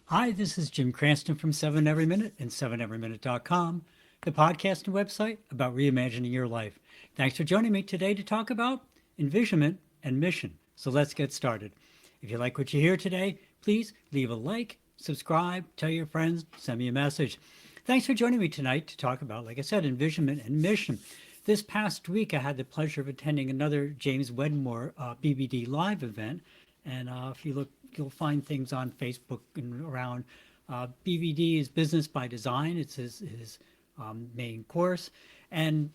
Hi, this is Jim Cranston from 7 Every Minute and 7everyminute.com, the podcast and website about reimagining your life. Thanks for joining me today to talk about envisionment and mission. So let's get started. If you like what you hear today, please leave a like, subscribe, tell your friends, send me a message. Thanks for joining me tonight to talk about, like I said, envisionment and mission. This past week, I had the pleasure of attending another James Wedmore BBD live event. And if you look, you'll find things on Facebook and around. BBD is Business by Design. It's his main course. And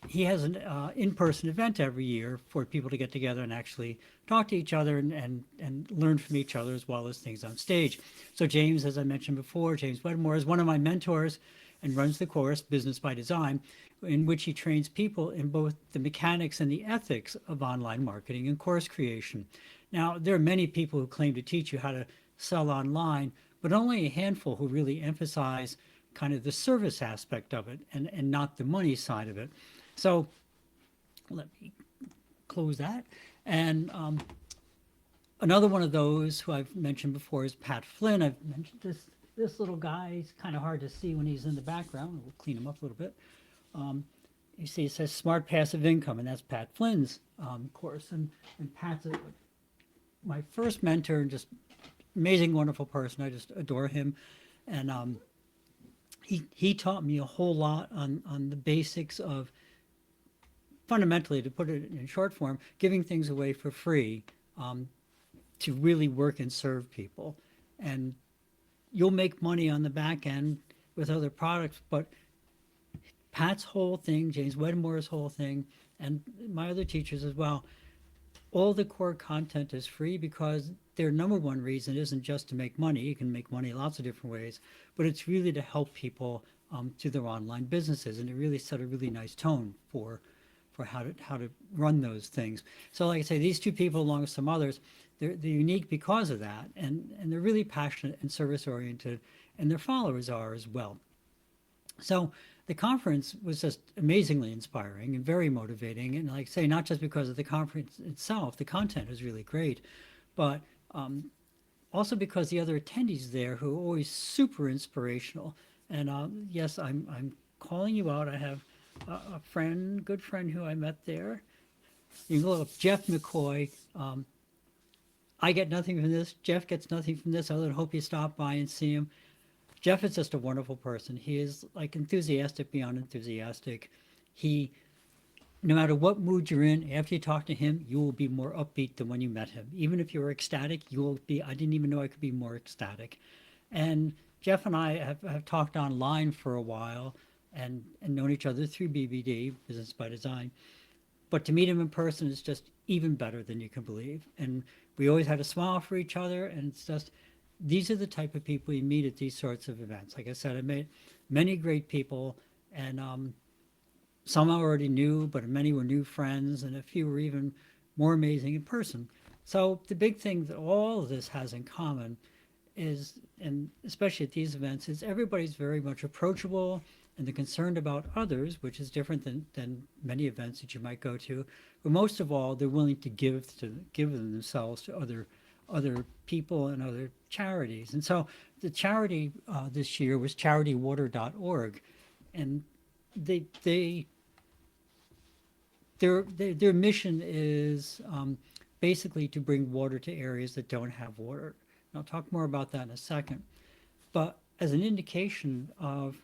he has an in-person event every year for people to get together and actually talk to each other and learn from each other as well as things on stage. So James, as I mentioned before, James Wedmore is one of my mentors and runs the course Business by Design, in which he trains people in both the mechanics and the ethics of online marketing and course creation. Now, there are many people who claim to teach you how to sell online, but only a handful who really emphasize kind of the service aspect of it and not the money side of it. So let me close that. And another one of those who I've mentioned before is Pat Flynn. I've mentioned this little guy. He's kind of hard to see when he's in the background. We'll clean him up a little bit. You see, it says Smart Passive Income, and that's Pat Flynn's course. And Pat's my first mentor, and just amazing, wonderful person. I just adore him. And he taught me a whole lot on the basics of, fundamentally, to put it in short form, giving things away for free to really work and serve people. And you'll make money on the back end with other products, but Pat's whole thing, James Wedmore's whole thing, and my other teachers as well, all the core content is free because their number one reason isn't just to make money. You can make money lots of different ways, but it's really to help people to their online businesses, and it really set a really nice tone for how to run those things. So, like I say, these two people, along with some others, they're unique because of that, and they're really passionate and service oriented, and their followers are as well. So the conference was just amazingly inspiring and very motivating. And like I say, not just because of the conference itself, the content is really great, but also because the other attendees there who are always super inspirational. And yes, I'm calling you out. I have a friend, good friend who I met there. You can look up Jeff McCoy. I get nothing from this. Jeff gets nothing from this other than hope you stop by and see him. Jeff is just a wonderful person. He is like enthusiastic beyond enthusiastic. He, no matter what mood you're in, after you talk to him, you will be more upbeat than when you met him. Even if you were ecstatic, you will be, I didn't even know I could be more ecstatic. And Jeff and I have talked online for a while and known each other through BBD, Business by Design. But to meet him in person is just even better than you can believe. And we always had a smile for each other, and it's just, these are the type of people you meet at these sorts of events. Like I said, I met many great people, and some I already knew, but many were new friends, and a few were even more amazing in person. So the big thing that all of this has in common is, and especially at these events, is everybody's very much approachable and they're concerned about others, which is different than many events that you might go to. But most of all, they're willing to give themselves to other people and other charities. And so the charity this year was charitywater.org, and they their mission is basically to bring water to areas that don't have water. And I'll talk more about that in a second. But as an indication of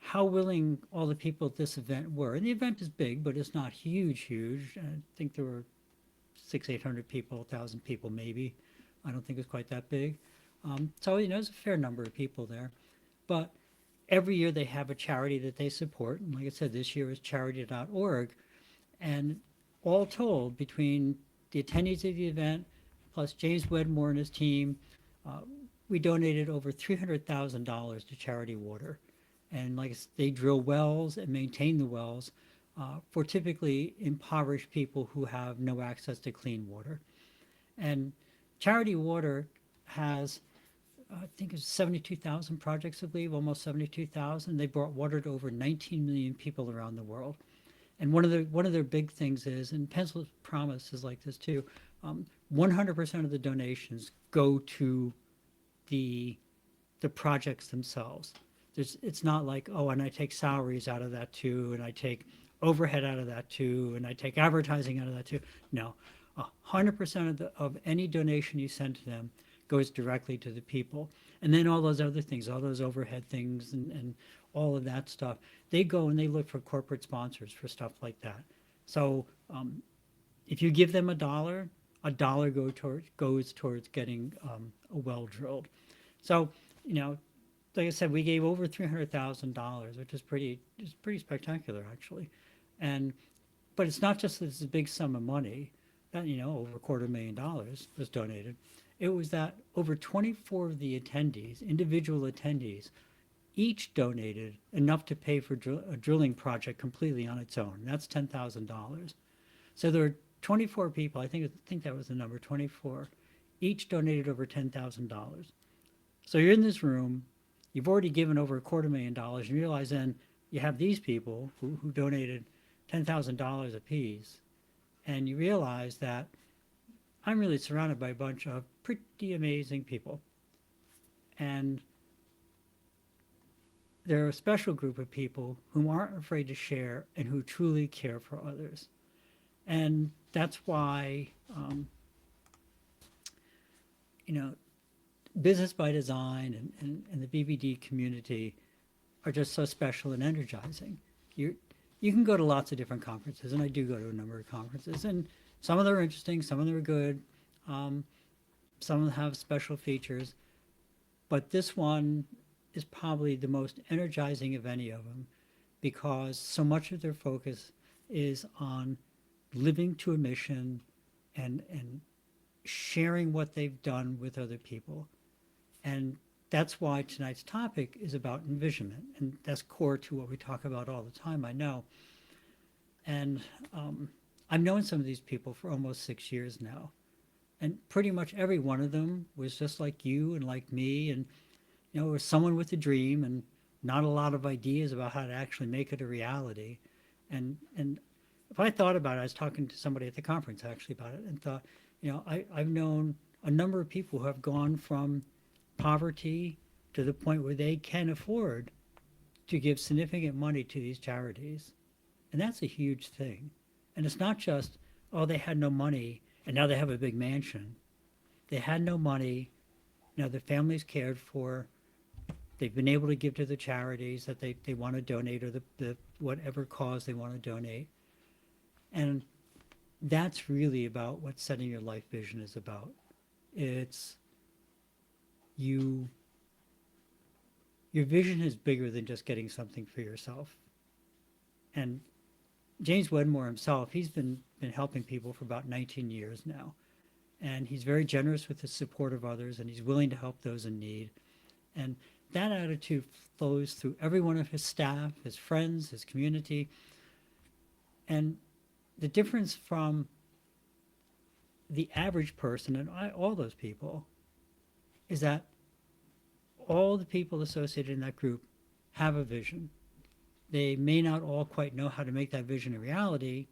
how willing all the people at this event were, and the event is big, but it's not huge. I think there were 800 people, 1,000 people maybe. I don't think it's quite that big. So, there's a fair number of people there. But every year they have a charity that they support. And like I said, this year is charity.org. And all told, between the attendees of the event, plus James Wedmore and his team, uh, we donated over $300,000 to Charity Water. And like they drill wells and maintain the wells for typically impoverished people who have no access to clean water. And Charity Water has, I think it's 72,000 projects, I believe, almost 72,000. They brought water to over 19 million people around the world. And one of their big things is, and Pencil's Promise is like this too, 100% of the donations go to the the projects themselves. It's not like, oh, and I take salaries out of that too, and I take overhead out of that too, and I take advertising out of that too. No, 100% of any donation you send to them goes directly to the people. And then all those other things, all those overhead things and all of that stuff, they go and they look for corporate sponsors for stuff like that. So if you give them a dollar goes towards getting a well drilled. So, you know, like I said, we gave over $300,000, which is pretty spectacular actually. And but it's not just that it's a big sum of money. That, you know, over $250,000 was donated. It was that over 24 of the attendees, individual attendees, each donated enough to pay for a drilling project completely on its own. That's $10,000. So there are 24 people. I think that was the number, 24. Each donated over $10,000. So you're in this room. You've already given over $250,000, and you realize then you have these people who donated $10,000 apiece, and you realize that I'm really surrounded by a bunch of pretty amazing people. And they're a special group of people who aren't afraid to share and who truly care for others. And that's why, you know, Business by Design and the BBD community are just so special and energizing. You can go to lots of different conferences, and I do go to a number of conferences, and some of them are interesting, some of them are good, some of them have special features, but this one is probably the most energizing of any of them because so much of their focus is on living to a mission and sharing what they've done with other people. And that's why tonight's topic is about envisionment, and that's core to what we talk about all the time, I know. And I've known some of these people for almost 6 years now, and pretty much every one of them was just like you and like me, and you know, was someone with a dream and not a lot of ideas about how to actually make it a reality. And if I thought about it, I was talking to somebody at the conference actually about it, and thought, you know, I've known a number of people who have gone from poverty to the point where they can afford to give significant money to these charities. And that's a huge thing. And it's not just, oh, they had no money and now they have a big mansion. They had no money, now their families cared for, they've been able to give to the charities that they want to donate, or the whatever cause they want to donate. And that's really about what setting your life vision is about. It's your vision is bigger than just getting something for yourself. And James Wedmore himself, he's been helping people for about 19 years now. And he's very generous with his support of others, and he's willing to help those in need. And that attitude flows through every one of his staff, his friends, his community. And the difference from the average person and all those people is that all the people associated in that group have a vision. They may not all quite know how to make that vision a reality,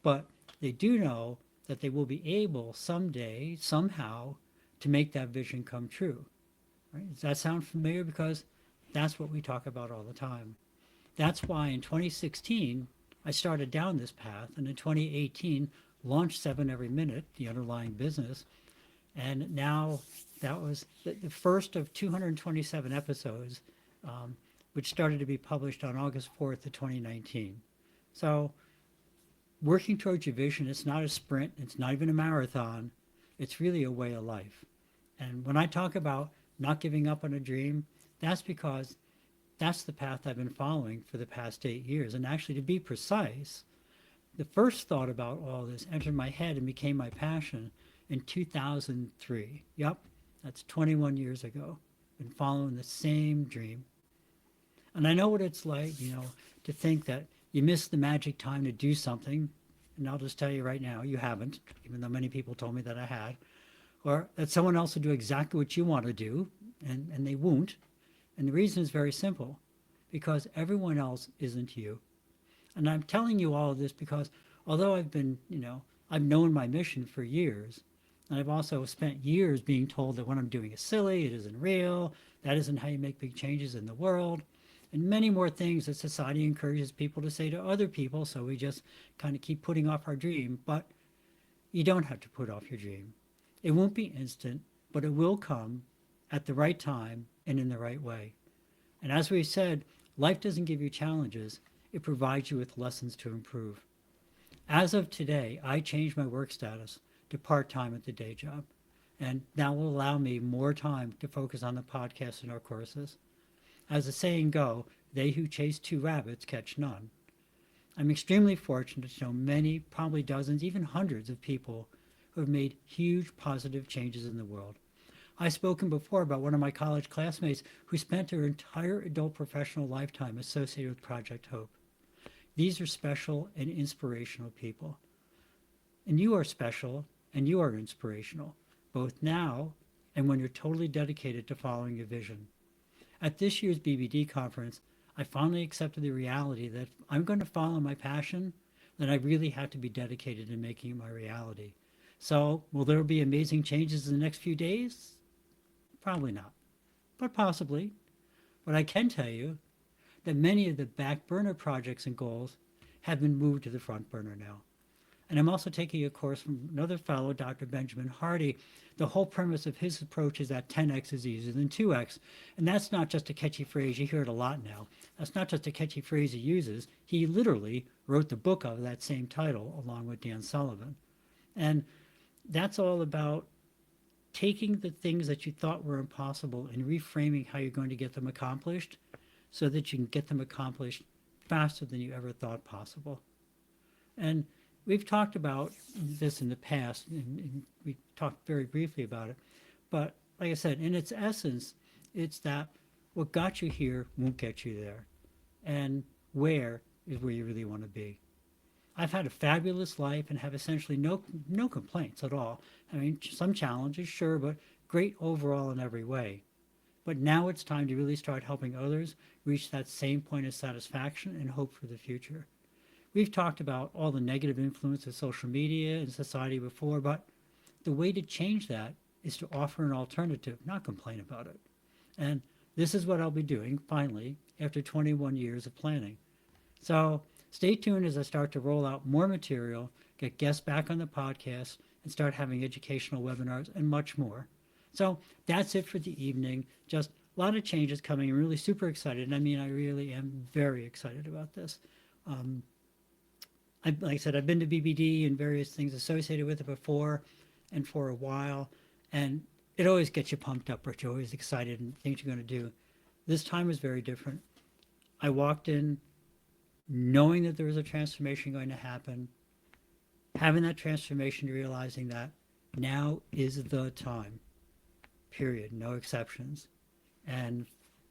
but they do know that they will be able someday, somehow, to make that vision come true. Right? Does that sound familiar? Because that's what we talk about all the time. That's why in 2016, I started down this path, and in 2018, launched 7 Every Minute, the underlying business. And now that was the first of 227 episodes, which started to be published on August 4th of 2019. So working towards your vision, it's not a sprint, it's not even a marathon, it's really a way of life. And when I talk about not giving up on a dream, that's because that's the path I've been following for the past 8 years. And actually, to be precise, the first thought about all this entered my head and became my passion in 2003. Yep, that's 21 years ago. Been following the same dream. And I know what it's like, you know, to think that you missed the magic time to do something. And I'll just tell you right now, you haven't, even though many people told me that I had. Or that someone else will do exactly what you want to do, and they won't. And the reason is very simple, because everyone else isn't you. And I'm telling you all of this because although I've been, you know, I've known my mission for years, And I've also spent years being told that what I'm doing is silly, it isn't real, that isn't how you make big changes in the world, and many more things that society encourages people to say to other people. So we just kind of keep putting off our dream. But you don't have to put off your dream. It won't be instant, but it will come at the right time and in the right way. And as we said, life doesn't give you challenges, it provides you with lessons to improve. As of today, I changed my work status to part time at the day job, and that will allow me more time to focus on the podcast and our courses. As the saying go, they who chase two rabbits catch none. I'm extremely fortunate to know many, probably dozens, even hundreds of people who have made huge positive changes in the world. I've spoken before about one of my college classmates who spent her entire adult professional lifetime associated with Project Hope. These are special and inspirational people. And you are special and you are inspirational, both now and when you're totally dedicated to following your vision. At this year's BBD conference, I finally accepted the reality that if I'm going to follow my passion, then I really have to be dedicated in making it my reality. So, will there be amazing changes in the next few days? Probably not, but possibly. But I can tell you that many of the back burner projects and goals have been moved to the front burner now. And I'm also taking a course from another fellow, Dr. Benjamin Hardy. The whole premise of his approach is that 10x is easier than 2x. And that's not just a catchy phrase. You hear it a lot now. That's not just a catchy phrase he uses. He literally wrote the book of that same title along with Dan Sullivan. And that's all about taking the things that you thought were impossible and reframing how you're going to get them accomplished so that you can get them accomplished faster than you ever thought possible. And we've talked about this in the past, and we talked very briefly about it. But like I said, in its essence, it's that what got you here won't get you there. And where is where you really want to be. I've had a fabulous life and have essentially no complaints at all. I mean, some challenges, sure, but great overall in every way. But now it's time to really start helping others reach that same point of satisfaction and hope for the future. We've talked about all the negative influence of social media and society before, but the way to change that is to offer an alternative, not complain about it. And this is what I'll be doing, finally, after 21 years of planning. So stay tuned as I start to roll out more material, get guests back on the podcast, and start having educational webinars and much more. So that's it for the evening. Just a lot of changes coming. I'm really super excited. I mean, I really am very excited about this. Like I said, I've been to BBD and various things associated with it before and for a while, and it always gets you pumped up, Rich. You're always excited and things you're going to do. This time was very different. I walked in knowing that there was a transformation going to happen, having that transformation, realizing that now is the time, period, no exceptions. And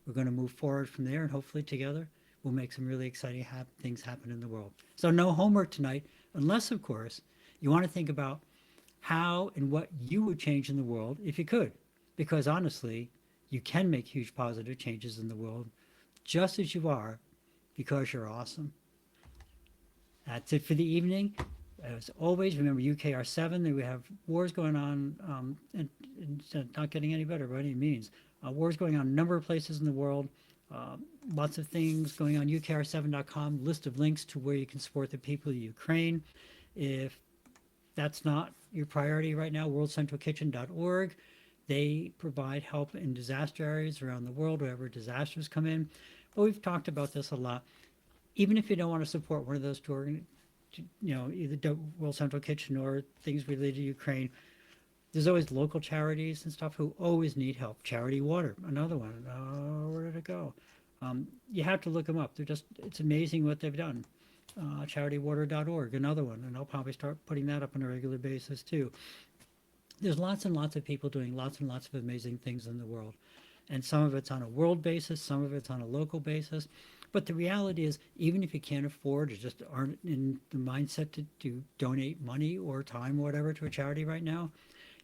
we're going to move forward from there, and hopefully together we'll make some really exciting things happen in the world. So no homework tonight, unless, of course, you want to think about how and what you would change in the world if you could. Because honestly, you can make huge positive changes in the world just as you are, because you're awesome. That's it for the evening. As always, remember UKR7, that we have wars going on, and it's not getting any better by any means. Wars going on in a number of places in the world. Lots of things going on. UKR7.com, list of links to where you can support the people of Ukraine. If that's not your priority right now, worldcentralkitchen.org. They provide help in disaster areas around the world, wherever disasters come in. But we've talked about this a lot. Even if you don't want to support one of those two, either World Central Kitchen or things related to Ukraine, there's always local charities and stuff who always need help. Charity Water, another one. Where did it go? You have to look them up. It's amazing what they've done. Charitywater.org, another one. And I'll probably start putting that up on a regular basis too. There's lots and lots of people doing lots and lots of amazing things in the world. And some of it's on a world basis, some of it's on a local basis. But the reality is, even if you can't afford or just aren't in the mindset to donate money or time or whatever to a charity right now,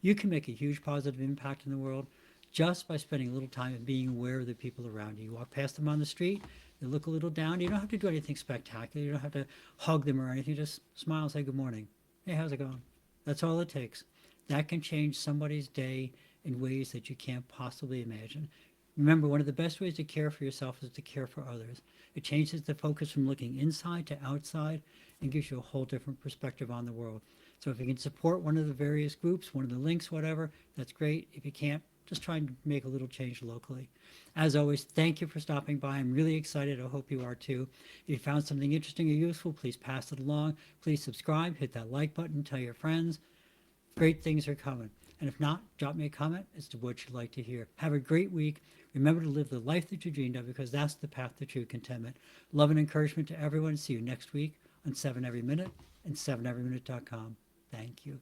you can make a huge positive impact in the world just by spending a little time and being aware of the people around you. You walk past them on the street, they look a little down. You don't have to do anything spectacular. You don't have to hug them or anything. Just smile and say good morning. Hey, how's it going? That's all it takes. That can change somebody's day in ways that you can't possibly imagine. Remember, one of the best ways to care for yourself is to care for others. It changes the focus from looking inside to outside and gives you a whole different perspective on the world. So if you can support one of the various groups, one of the links, whatever, that's great. If you can't, just try and make a little change locally. As always, thank you for stopping by. I'm really excited. I hope you are too. If you found something interesting or useful, please pass it along. Please subscribe, hit that like button, tell your friends. Great things are coming. And if not, drop me a comment as to what you'd like to hear. Have a great week. Remember to live the life that you dreamed of, because that's the path to true contentment. Love and encouragement to everyone. See you next week on 7 Every Minute and 7everyminute.com. Thank you.